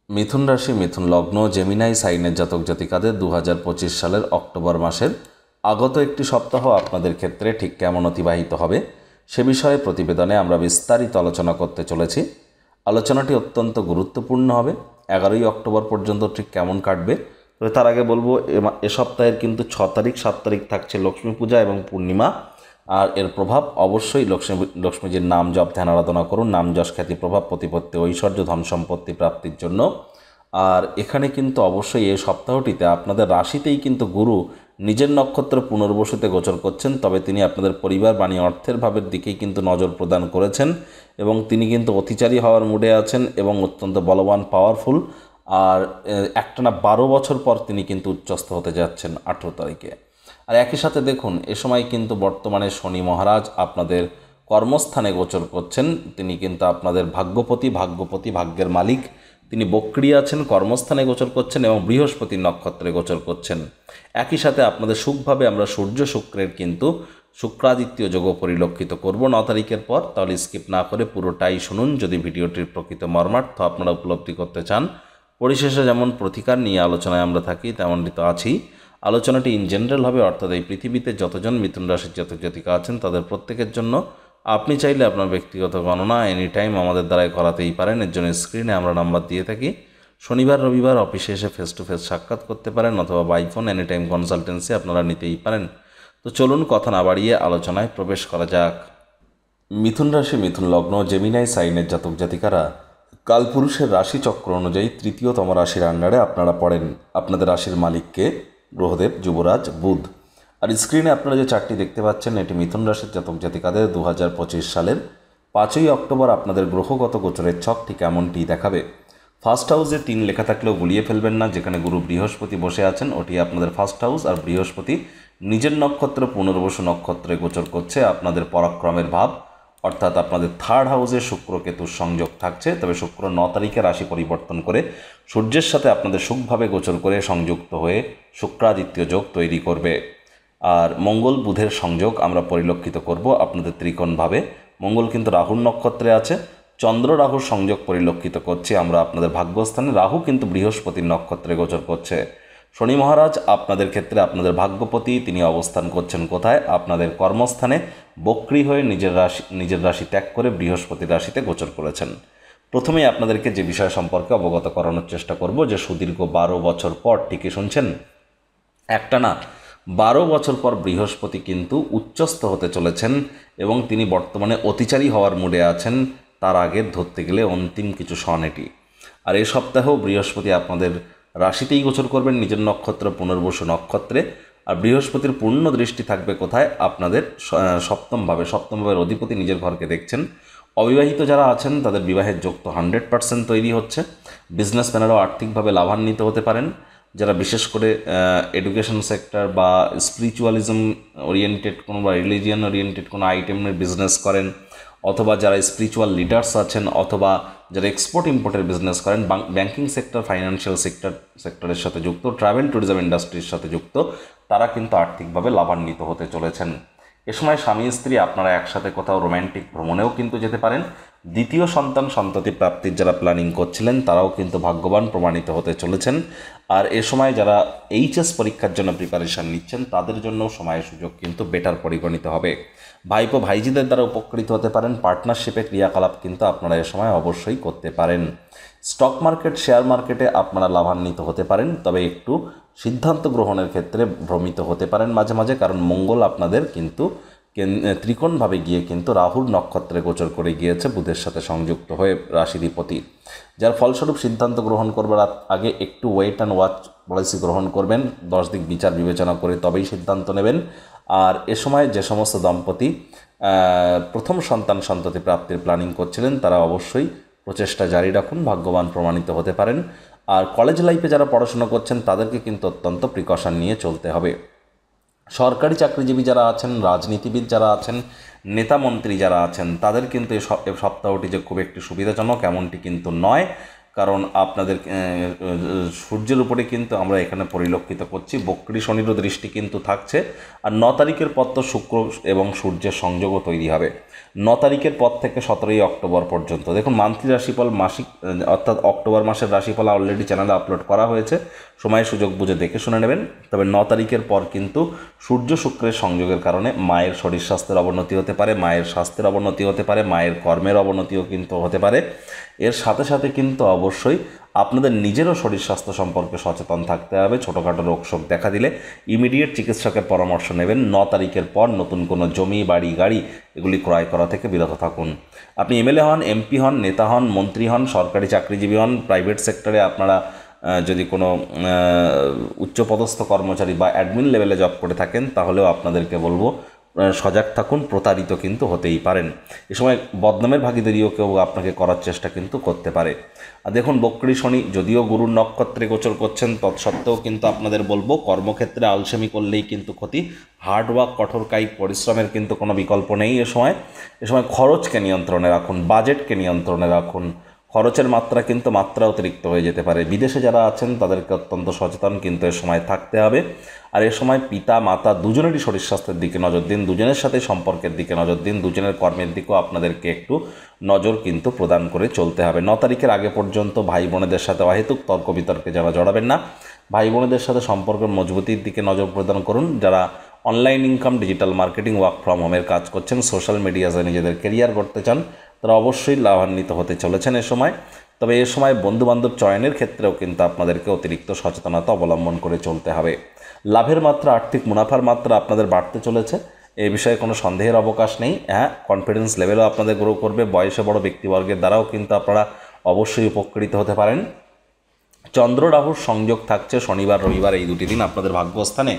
মিথুন রাশি, মিথুন লগ্ন, জেমিনাই সাইনের জাতক জাতিকাদের 2025 সালের অক্টোবর মাসের আগত একটি সপ্তাহ আপনাদের ক্ষেত্রে ঠিক কেমন অতিবাহিত হবে সে বিষয়ে প্রতিবেদনে আমরা বিস্তারিত আলোচনা করতে চলেছি। আলোচনাটি অত্যন্ত গুরুত্বপূর্ণ হবে। 11ই অক্টোবর পর্যন্ত ঠিক কেমন কাটবে, তবে তার আগে বলবো এ সপ্তাহের কিন্তু 6 তারিখ 7 তারিখ থাকছে লক্ষ্মী পূজা এবং পূর্ণিমা। আর এর প্রভাব অবশ্যই লক্ষ্মীজির নাম জপ ধ্যান আরাধনা করুন। নাম যশ খ্যাতি প্রভাব প্রতিপত্তি ঐশ্বর্য ধন সম্পত্তি প্রাপ্তির জন্য। আর এখানে কিন্তু অবশ্যই এই সপ্তাহটিতে আপনাদের রাশিতেই কিন্তু গুরু নিজের নক্ষত্র পুনর্বসুতে গোচর করছেন, তবে তিনি আপনাদের পরিবার বাণী অর্থের ভাবের দিকেই কিন্তু নজর প্রদান করেছেন এবং তিনি কিন্তু অতিচারী হওয়ার মুডে আছেন এবং অত্যন্ত বলবান পাওয়ারফুল। আর একটানা 12 বছর পর তিনি কিন্তু উচ্চস্থ হতে যাচ্ছেন 18 তারিখে। আর একই সাথে দেখুন, এ সময় কিন্তু বর্তমানে শনি মহারাজ আপনাদের কর্মস্থানে গোচর করছেন। তিনি কিন্তু আপনাদের ভাগ্যপতি, ভাগ্যের মালিক। তিনি বক্রী আছেন, কর্মস্থানে গোচর করছেন এবং বৃহস্পতির নক্ষত্রে গোচর করছেন। একই সাথে আপনাদের সুখভাবে আমরা সূর্য শুক্রের কিন্তু শুক্রাদিত্য যোগও পরিলক্ষিত করব 9 তারিখের পর। তাহলে স্কিপ না করে পুরোটাই শুনুন যদি ভিডিওটির প্রকৃত মর্মার্থ আপনারা উপলব্ধি করতে চান। পরিশেষে যেমন প্রতিকার নিয়ে আলোচনায় আমরা থাকি তেমনটি তো আছি। আলোচনাটি ইন জেনারেল হবে, অর্থাৎ এই পৃথিবীতে যতজন মিথুন রাশির জাতক জাতিকা আছেন তাদের প্রত্যেকের জন্য। আপনি চাইলে আপনার ব্যক্তিগত গণনা এনি টাইম আমাদের দ্বারাই করাতেই পারেন। এর জন্য স্ক্রিনে আমরা নাম্বার দিয়ে থাকি। শনিবার রবিবার অফিসে এসে ফেস টু ফেস সাক্ষাৎ করতে পারেন অথবা by phone any time consultancy আপনারা নিতেই পারেন। তো চলুন কথা না বাড়িয়ে আলোচনায় প্রবেশ করা যাক। মিথুন রাশি, মিথুন লগ্ন, জেমিনাই সাইনের জাতক জাতিকারা কালপুরুষের রাশি চক্র অনুযায়ী তৃতীয়তম রাশির আন্ডারে আপনারা পড়েন। আপনাদের রাশির মালিককে গ্রহদেব যুবরাজ বুধ। আর স্ক্রিনে আপনারা যে চারটি দেখতে পাচ্ছেন এটি মিথুন রাশির জাতক জাতিকাদের 2025 সালের 5ই অক্টোবর আপনাদের গ্রহগত গোচরের ছকটি কেমনটি দেখাবে। ফার্স্ট হাউসে 3 লেখা থাকলেও গুলিয়ে ফেলবেন না। যেখানে গুরু বৃহস্পতি বসে আছেন ওটি আপনাদের ফার্স্ট হাউস, আর বৃহস্পতি নিজের নক্ষত্র পুনর্বসু নক্ষত্রে গোচর করছে আপনাদের পরাক্রমের ভাব, অর্থাৎ আপনাদের থার্ড হাউসে শুক্র কেতুর সংযোগ থাকছে। তবে শুক্র 9 তারিখে রাশি পরিবর্তন করে সূর্যের সাথে আপনাদের সুখভাবে গোচর করে সংযুক্ত হয়ে শুক্রাদিত্য যোগ তৈরি করবে। আর মঙ্গল বুধের সংযোগ আমরা পরিলক্ষিত করব আপনাদের ত্রিকোণভাবে। মঙ্গল কিন্তু রাহুর নক্ষত্রে আছে, চন্দ্র রাহুর সংযোগ পরিলক্ষিত করছি আমরা আপনাদের ভাগ্যস্থানে। রাহু কিন্তু বৃহস্পতির নক্ষত্রে গোচর করছে। শনি মহারাজ আপনাদের ক্ষেত্রে আপনাদের ভাগ্যপতি, তিনি অবস্থান করছেন কোথায়? আপনাদের কর্মস্থানে বক্রী হয়ে নিজের রাশি ত্যাগ করে বৃহস্পতির রাশিতে গোচর করেছেন। প্রথমেই আপনাদেরকে যে বিষয় সম্পর্কে অবগত করানোর চেষ্টা করব যে সুদীর্ঘ 12 বছর পর, ঠিকই শুনছেন, একটানা 12 বছর পর বৃহস্পতি কিন্তু উচ্চস্থ হতে চলেছেন এবং তিনি বর্তমানে অতিচারী হওয়ার মুডে আছেন। তার আগে ধরতে গেলে অন্তিম কিছু সন এটি। আর এই সপ্তাহেও বৃহস্পতি আপনাদের রাশিতেই গোচর করবেন, নিজের নক্ষত্র পুনর্বসু নক্ষত্রে। আর বৃহস্পতির পূর্ণ দৃষ্টি থাকবে কোথায়? আপনাদের সপ্তমভাবের অধিপতি নিজের ঘরকে দেখছেন। অবিবাহিত যারা আছেন তাদের বিবাহের যোগ তো 100% তৈরি হচ্ছে। বিজনেসম্যানেরাও আর্থিকভাবে লাভান্বিত হতে পারেন। যারা বিশেষ করে এডুকেশন সেক্টর বা স্পিরিচুয়ালিজম ওরিয়েন্টেড কোনো বা রিলিজিয়ান ওরিয়েন্টেড কোনো আইটেমের বিজনেস করেন, অথবা যারা স্পিরিচুয়াল লিডার্স আছেন, অথবা যারা এক্সপোর্ট ইম্পোর্টের বিজনেস করেন, ব্যাংকিং সেক্টর, ফাইন্যান্সিয়াল সেক্টরের সাথে যুক্ত, ট্রাভেল ট্যুরিজম ইন্ডাস্ট্রির সাথে যুক্ত, তারা কিন্তু আর্থিকভাবে লাভান্বিত হতে চলেছেন। এ সময় স্বামী স্ত্রী আপনারা একসাথে কোথাও রোম্যান্টিক ভ্রমণেও কিন্তু যেতে পারেন। দ্বিতীয় সন্ততি প্রাপ্তির যারা প্ল্যানিং করছিলেন তারাও কিন্তু ভাগ্যবান প্রমাণিত হতে চলেছেন। আর এ সময় যারা এইচএস পরীক্ষার জন্য প্রিপারেশান নিচ্ছেন তাদের জন্য সময় সুযোগ কিন্তু বেটার পরিগণিত হবে। ভাইপো ভাইজিদের দ্বারা উপকৃত হতে পারেন। পার্টনারশিপে ক্রিয়াকলাপ কিন্তু আপনারা এ সময় অবশ্যই করতে পারেন। স্টক মার্কেট, শেয়ার মার্কেটে আপনারা লাভান্বিত হতে পারেন, তবে একটু সিদ্ধান্ত গ্রহণের ক্ষেত্রে ভ্রমিত হতে পারেন মাঝে মাঝে, কারণ মঙ্গল আপনাদের কিন্তু ত্রিকোণভাবে গিয়ে কিন্তু রাহুর নক্ষত্রে গোচর করে গিয়েছে বুধের সাথে সংযুক্ত হয়ে রাশিধিপতি। যার ফলস্বরূপ সিদ্ধান্ত গ্রহণ করবার আগে একটু ওয়েট অ্যান্ড ওয়াচ পলিসি গ্রহণ করবেন। 10 দিক বিচার বিবেচনা করে তবেই সিদ্ধান্ত নেবেন। আর এ সময় যে সমস্ত দম্পতি প্রথম সন্ততি প্রাপ্তির প্ল্যানিং করছিলেন তারা অবশ্যই প্রচেষ্টা জারি রাখুন, ভাগ্যবান প্রমাণিত হতে পারেন। আর কলেজ লাইফে যারা পড়াশোনা করছেন তাদেরকে কিন্তু অত্যন্ত প্রিকশন নিয়ে চলতে হবে। সরকারি চাকরিজীবী যারা আছেন, রাজনীতিবিদ যারা আছেন, নেতা মন্ত্রী যারা আছেন তাদের কিন্তু এই সপ্তাহটি যে খুব একটি সুবিধাজনক এমনটি কিন্তু নয়, কারণ আপনাদের সূর্যের উপরে কিন্তু আমরা এখানে পরিলক্ষিত করছি বক্রী শনিরও দৃষ্টি কিন্তু থাকছে। আর 9 তারিখের পর তো শুক্র এবং সূর্যের সংযোগও তৈরি হবে 9 তারিখের পর থেকে 17ই অক্টোবর পর্যন্ত। দেখুন মান্থলি রাশিফল মাসিক অর্থাৎ অক্টোবর মাসের রাশিফল অলরেডি চ্যানেলে আপলোড করা হয়েছে, সময় সুযোগ বুঝে দেখে শুনে নেবেন। তবে 9 তারিখের পর কিন্তু সূর্য শুক্রের সংযোগের কারণে মায়ের শরীর স্বাস্থ্যের অবনতি হতে পারে, মায়ের স্বাস্থ্যের অবনতি হতে পারে, মায়ের কর্মের অবনতিও কিন্তু হতে পারে। এর সাথে সাথে কিন্তু অবশ্যই আপনাদের নিজেরও শরীর স্বাস্থ্য সম্পর্কে সচেতন থাকতে হবে। ছোটোখাটো রোগশোক দেখা দিলে ইমিডিয়েট চিকিৎসকের পরামর্শ নেবেন। 9 তারিখের পর নতুন কোনো জমি বাড়ি গাড়ি এগুলি ক্রয় করা থেকে বিরত থাকুন। আপনি এমএলএ হন, এমপি হন, নেতা হন, মন্ত্রী হন, সরকারি চাকরিজীবী হন, প্রাইভেট সেক্টরে আপনারা যদি কোনো উচ্চপদস্থ কর্মচারী বা অ্যাডমিন লেভেলে জব করে থাকেন তাহলেও আপনাদেরকে বলবো সজাগ থাকুন, প্রতারিত কিন্তু হতেই পারেন। এ সময় বদনামের ভাগীদারিও কেউ আপনাকে করার চেষ্টা কিন্তু করতে পারে। আর দেখুন বক্রী শনি যদিও গুরুর নক্ষত্রে গোচর করছেন, তৎসত্ত্বেও কিন্তু আপনাদের বলবো কর্মক্ষেত্রে আলসেমি করলেই কিন্তু ক্ষতি। হার্ডওয়ার্ক কঠোর কায়িক পরিশ্রমের কিন্তু কোনো বিকল্প নেই। এ সময় খরচকে নিয়ন্ত্রণে রাখুন, বাজেটকে নিয়ন্ত্রণে রাখুন। খরচের মাত্রা কিন্তু অতিরিক্ত হয়ে যেতে পারে। বিদেশে যারা আছেন তাদেরকে অত্যন্ত সচেতন কিন্তু এ সময় থাকতে হবে। আর এ সময় পিতা মাতা দুজনেরই শরীর স্বাস্থ্যের দিকে নজর দিন, দুজনের সাথে সম্পর্কের দিকে নজর দিন, দুজনের কর্মের দিকেও আপনাদেরকে একটু নজর কিন্তু প্রদান করে চলতে হবে। 9 তারিখের আগে পর্যন্ত ভাই বোনেদের সাথে অহেতুক তর্ক বিতর্কে যারা জড়াবেন না। ভাই বোনেদের সাথে সম্পর্কের মজবুতির দিকে নজর প্রদান করুন। যারা online income, digital marketing, work from হোমের কাজ করছেন, সোশ্যাল মিডিয়াতে নিজেদের কেরিয়ার করতে চান, তারা অবশ্যই লাভান্বিত হতে চলেছেন এ সময়। তবে এ সময় বন্ধুবান্ধব চয়নের ক্ষেত্রেও কিন্তু আপনাদেরকে অতিরিক্ত সচেতনতা অবলম্বন করে চলতে হবে। লাভের মাত্রা, আর্থিক মুনাফার মাত্রা আপনাদের বাড়তে চলেছে, এই বিষয়ে কোনো সন্দেহের অবকাশ নেই। হ্যাঁ, কনফিডেন্স লেভেলও আপনাদের গ্রো করবে। বয়সে বড় ব্যক্তিবর্গের দ্বারাও কিন্তু আপনারা অবশ্যই উপকৃত হতে পারেন। চন্দ্র রাহুর সংযোগ থাকছে শনিবার রবিবার এই দুটি দিন আপনাদের ভাগ্যস্থানে।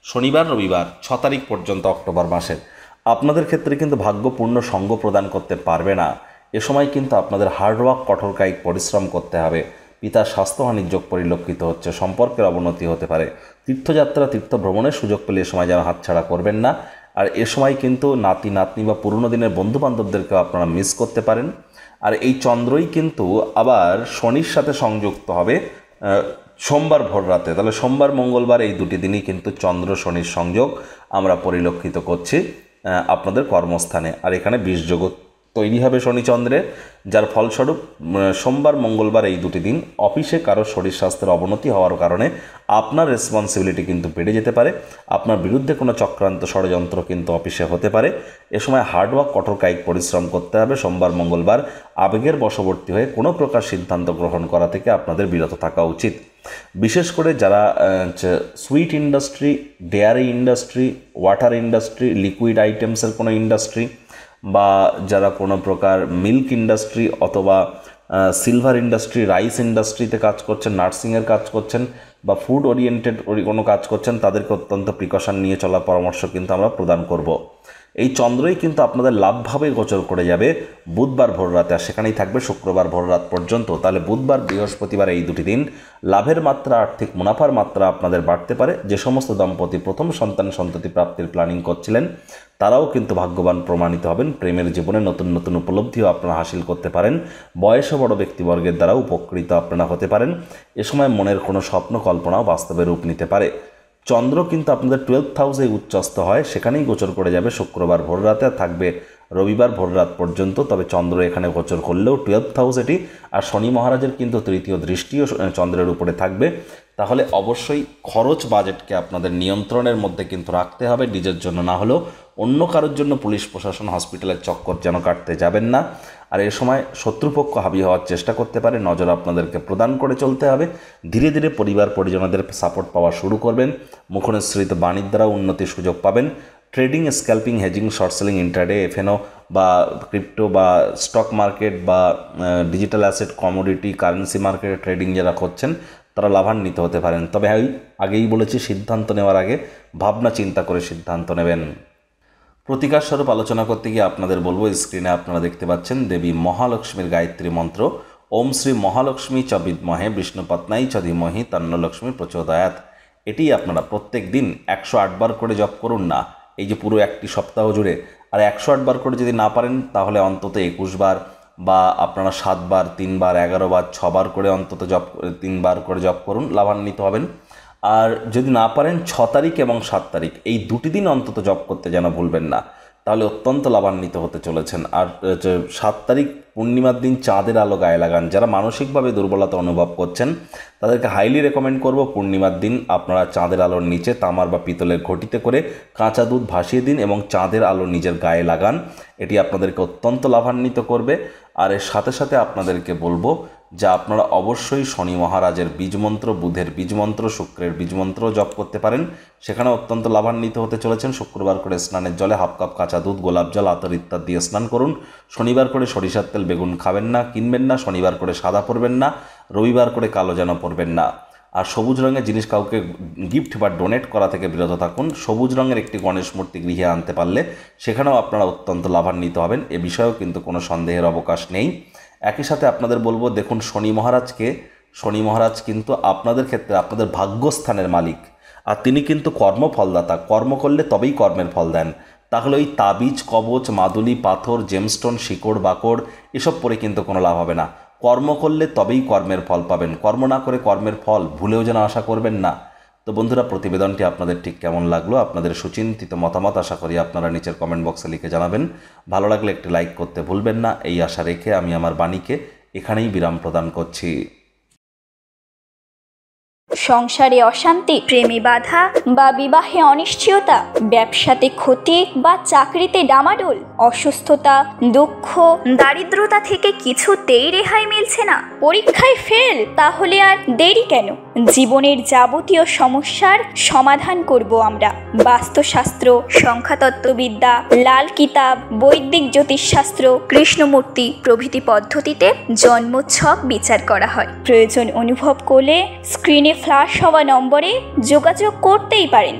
শনিবার রবিবার 6 তারিখ পর্যন্ত অক্টোবর মাসের আপনাদের ক্ষেত্রে কিন্তু ভাগ্যপূর্ণ সঙ্গ প্রদান করতে পারবে না। এ সময় কিন্তু আপনাদের হার্ডওয়ার্ক কঠোর কায়িক পরিশ্রম করতে হবে। পিতার স্বাস্থ্যহানির যোগ পরিলক্ষিত হচ্ছে, সম্পর্কের অবনতি হতে পারে। তীর্থযাত্রা, তীর্থ ভ্রমণের সুযোগ পেলে এ সময় যেন হাতছাড়া করবেন না। আর এ সময় কিন্তু নাতি নাতনি বা পুরনো দিনের বন্ধুবান্ধবদেরকেও আপনারা মিস করতে পারেন। আর এই চন্দ্রই কিন্তু আবার শনির সাথে সংযুক্ত হবে সোমবার ভোর রাতে। তাহলে সোমবার মঙ্গলবার এই দুটি দিনই কিন্তু চন্দ্র শনির সংযোগ আমরা পরিলক্ষিত করছি আপনাদের কর্মস্থানে। আর এখানে বিষযোগ তৈরি হবে শনিচন্দ্রের, যার ফলস্বরূপ সোমবার মঙ্গলবার এই দুটি দিন অফিসে কারো শরীর স্বাস্থ্যের অবনতি হওয়ার কারণে আপনার রেসপন্সিবিলিটি কিন্তু বেড়ে যেতে পারে। আপনার বিরুদ্ধে কোনো চক্রান্ত ষড়যন্ত্র কিন্তু অফিসে হতে পারে। এ সময় হার্ডওয়ার্ক কঠোর কায়িক পরিশ্রম করতে হবে। সোমবার মঙ্গলবার আবেগের বশবর্তী হয়ে কোনো প্রকার সিদ্ধান্ত গ্রহণ করা থেকে আপনাদের বিরত থাকা উচিত। বিশেষ করে যারা sweet industry, dairy industry, water industry, liquid আইটেমসের কোনো ইন্ডাস্ট্রি, বা যারা কোনো প্রকার মিল্ক ইন্ডাস্ট্রি অথবা সিলভার ইন্ডাস্ট্রি, রাইস ইন্ডাস্ট্রিতে কাজ করছেন, নার্সিংয়ের কাজ করছেন বা ফুড ওরিয়েন্টেড কোনো কাজ করছেন, তাদেরকে অত্যন্ত প্রিকশন নিয়ে চলার পরামর্শ কিন্তু আমরা প্রদান করব। এই চন্দ্রই কিন্তু আপনাদের লাভভাবে গোচর করে যাবে বুধবার ভোর রাতে, আর সেখানেই থাকবে শুক্রবার ভোর রাত পর্যন্ত। তাহলে বুধবার বৃহস্পতিবার এই দুটি দিন লাভের মাত্রা, আর্থিক মুনাফার মাত্রা আপনাদের বাড়তে পারে। যে সমস্ত দম্পতি প্রথম সন্ততি প্রাপ্তির প্ল্যানিং করছিলেন তারাও কিন্তু ভাগ্যবান প্রমাণিত হবেন। প্রেমের জীবনে নতুন নতুন উপলব্ধিও আপনারা হাসিল করতে পারেন। বয়সে বড় ব্যক্তিবর্গের দ্বারা উপকৃত আপনারা হতে পারেন। এ সময় মনের কোনো স্বপ্ন কল্পনাও বাস্তবে রূপ নিতে পারে। চন্দ্র কিন্তু আপনাদের 12th হাউসে উচ্চস্থ হয়, সেখানেই গোচর করে যাবে শুক্রবার ভোর রাতে, আর থাকবে রবিবার ভোর রাত পর্যন্ত। তবে চন্দ্র এখানে গোচর করলেও 12th হাউস এটি, আর শনি মহারাজের কিন্তু তৃতীয় দৃষ্টিও চন্দ্রের উপরে থাকবে। তাহলে অবশ্যই খরচ বাজেটকে আপনাদের নিয়ন্ত্রণের মধ্যে কিন্তু রাখতে হবে, নিজের জন্য না হলেও অন্য কারোর জন্য পুলিশ প্রশাসন, হসপিটালের চক্কর যেন কাটতে যাবেন না। আর এ সময় শত্রুপক্ষ হাবি হওয়ার চেষ্টা করতে পারে, নজর আপনাদেরকে প্রদান করে চলতে হবে। ধীরে ধীরে পরিবার পরিজনদের সাপোর্ট পাওয়া শুরু করবেন। মুখনিসৃত বাণীর দ্বারা উন্নতির সুযোগ পাবেন। Trading, scalping, hedging, short selling, intraday, F&O বা ক্রিপ্টো বা স্টক মার্কেট বা ডিজিটাল অ্যাসেট, কমোডিটি, কারেন্সি মার্কেটে ট্রেডিং যারা করছেন তারা লাভান্বিত হতে পারেন। তবে আগেই বলেছি, সিদ্ধান্ত নেওয়ার আগে ভাবনা চিন্তা করে সিদ্ধান্ত নেবেন। প্রতিকার স্বরূপ আলোচনা করতে গিয়ে আপনাদের বলবো, স্ক্রিনে আপনারা দেখতে পাচ্ছেন দেবী মহালক্ষ্মীর গায়ত্রী মন্ত্র, ওম শ্রী মহালক্ষ্মী চ বিদ্মহে বিষ্ণুপত্নাই চ ধীমহি তন্নো লক্ষ্মী প্রচোদয়াৎ। এটি আপনারা প্রত্যেক দিন 108 বার করে জপ করুন না, এই যে পুরো একটি সপ্তাহ জুড়ে। আর 108 বার করে যদি না পারেন তাহলে অন্তত 21 বার বা আপনারা 7 বার, 3 বার, 11 বার, 6 বার করে অন্তত জপ 3 বার করে জপ করুন, লাভান্বিত হবেন। আর যদি না পারেন 6 তারিখ এবং 7 তারিখ এই 2টি দিন অন্তত জপ করতে যেন ভুলবেন না, তাহলে অত্যন্ত লাভান্বিত হতে চলেছেন। আর 7 তারিখ পূর্ণিমার দিন চাঁদের আলো গায়ে লাগান। যারা মানসিকভাবে দুর্বলতা অনুভব করছেন তাদেরকে হাইলি রেকমেন্ড করব পূর্ণিমার দিন আপনারা চাঁদের আলোর নিচে তামার বা পিতলের ঘটিতে করে কাঁচা দুধ ভাসিয়ে দিন এবং চাঁদের আলো নিজের গায়ে লাগান। এটি আপনাদেরকে অত্যন্ত লাভান্বিত করবে। আর এর সাথে সাথে আপনাদেরকে বলবো যে আপনারা অবশ্যই শনি মহারাজের বীজমন্ত্র, বুধের বীজমন্ত্র, শুক্রের বীজমন্ত্র জপ করতে পারেন, সেখানে অত্যন্ত লাভান্বিত হতে চলেছেন। শুক্রবার করে স্নানের জলে হাফ কাপ কাঁচা দুধ, গোলাপ জল, আতর ইত্যাদি দিয়ে স্নান করুন। শনিবার করে সরিষার তেল বেগুন খাবেন না, কিনবেন না। শনিবার করে সাদা পরবেন না, রবিবার করে কালো যেন পরবেন না। আর সবুজ রঙের জিনিস কাউকে গিফট বা ডোনেট করা থেকে বিরত থাকুন। সবুজ রঙের একটি গণেশ মূর্তি গৃহে আনতে পারলে সেখানেও আপনারা অত্যন্ত লাভান্বিত হবেন, এ বিষয়েও কিন্তু কোনো সন্দেহের অবকাশ নেই। একই সাথে আপনাদের বলবো, দেখুন শনি মহারাজ কিন্তু আপনাদের ক্ষেত্রে আপনাদের ভাগ্যস্থানের মালিক, আর তিনি কিন্তু কর্মফলদাতা। কর্ম করলে তবেই কর্মের ফল দেন। তাহলে ওই তাবিজ, কবচ, মাদুলি, পাথর, জেমস্টোন, শিকড় বাকড় এসব পরে কিন্তু কোনো লাভ হবে না। কর্ম করলে তবেই কর্মের ফল পাবেন। কর্ম না করে কর্মের ফল ভুলেও যেন আশা করবেন না। তো বন্ধুরা, প্রতিবেদনটি আপনাদের ঠিক কেমন লাগলো? আপনাদের সুচিন্তিত মতামত আশা করি আপনারা নিচের কমেন্ট বক্সে লিখে জানাবেন। ভালো লাগলে একটি লাইক করতে ভুলবেন না। এই আশা রেখে আমি আমার বাণীকে এখানেই বিরাম প্রদান করছি। সংসারে অশান্তি, প্রেমে বাধা বা বিবাহে অনিশ্চয়তা, ব্যবসাতে ক্ষতি বা চাকরিতে ডামাডোল, অসুস্থতা, দুঃখ, দারিদ্রতা থেকে কিছুতেই রেহাই মিলছে না, পরীক্ষায় ফেল, তাহলে আর দেরি কেন? জীবনের যাবতীয় সমস্যার সমাধান করব আমরা। বাস্তুশাস্ত্র, সংখ্যাতত্ত্ববিদ্যা, লাল কিতাব, বৈদিক জ্যোতিষশাস্ত্র, কৃষ্ণমূর্তি প্রভৃতি পদ্ধতিতে জন্মছক বিচার করা হয়। প্রয়োজন অনুভব করলে স্ক্রিনে ফ্ল্যাশ হওয়া নম্বরে যোগাযোগ করতেই পারেন।